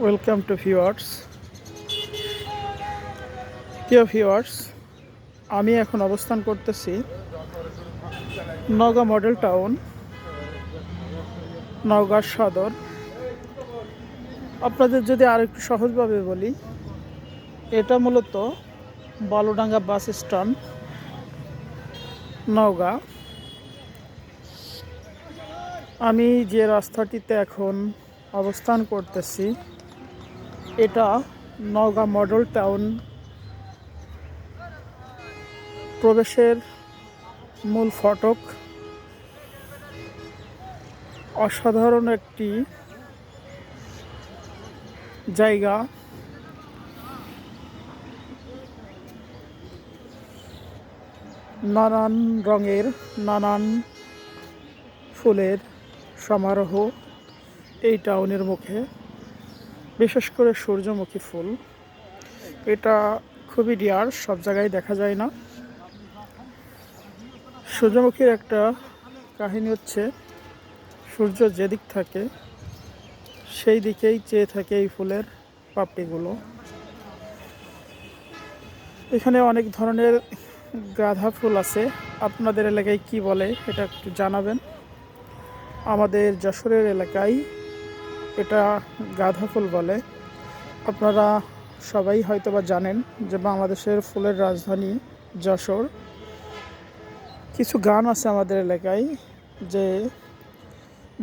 Welcome to viewers. প্রিয় viewers, আমি এখন অবস্থান করতেছি নওগাঁ মডেল টাউন, নওগাঁ সদর। আপনাদের যদি আর একটু সহজভাবে বলি, এটা মূলত বালুডাঙ্গা বাস স্ট্যান্ড, নওগাঁ। আমি যে রাস্তাটিতে এখন অবস্থান করতেছি এটা নওগাঁ মডেল টাউন প্রবেশের মূল ফটক। অসাধারণ একটি জায়গা। নানান রঙের, নানান ফুলের সমারোহ এই টাউনের মুখে, বিশেষ করে সূর্যমুখী ফুল। এটা খুবই রেয়ার, সব জায়গায় দেখা যায় না। সূর্যমুখীর একটা কাহিনী হচ্ছে, সূর্য যেদিক থাকে সেই দিকেই চেয়ে থাকে এই ফুলের পাপড়িগুলো। এখানে অনেক ধরনের গাঁদা ফুল আছে। আপনাদের এলাকায় কি বলে এটা একটু জানাবেন। আমাদের যশোরের এলাকায় এটা গাঁদা ফুল বলে। আপনারা সবাই হয়তোবা জানেন যে বাংলাদেশের ফুলের রাজধানী যশোর। কিছু গান আছে আমাদের এলাকায় যে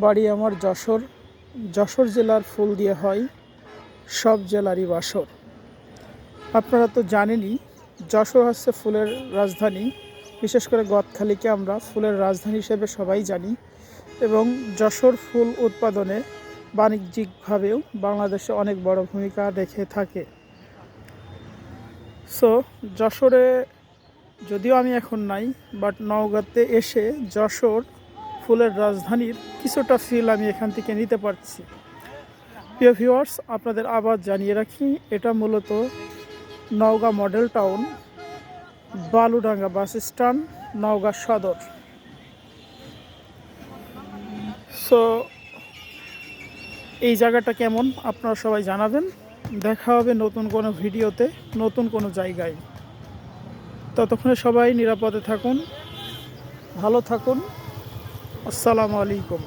বাড়ি আমার যশোর, যশোর জেলার ফুল দিয়ে হয় সব জেলারই বাসর। আপনারা তো জানেনই যশোর হচ্ছে ফুলের রাজধানী। বিশেষ করে গদখালিকে আমরা ফুলের রাজধানী হিসেবে সবাই জানি, এবং যশোর ফুল উৎপাদনে বাণিজ্যিকভাবেও বাংলাদেশে অনেক বড় ভূমিকা রেখে থাকে। সো যশোরে যদিও আমি এখন নাই, বাট নওগাঁতে এসে যশোর ফুলের রাজধানীর কিছুটা ফিল আমি এখান থেকে নিতে পারছি। প্রিয় ভিউয়ার্স, আপনাদের আবার জানিয়ে রাখি, এটা মূলত Naogaon model town, Baludanga bus stand, Naogaon Sadar. So এই জায়গাটা কেমন আপনারা সবাই জানাবেন। দেখা হবে নতুন কোনো ভিডিওতে, নতুন কোনো জায়গায়। ততক্ষণে সবাই নিরাপদে থাকুন, ভালো থাকুন। আসসালামু আলাইকুম।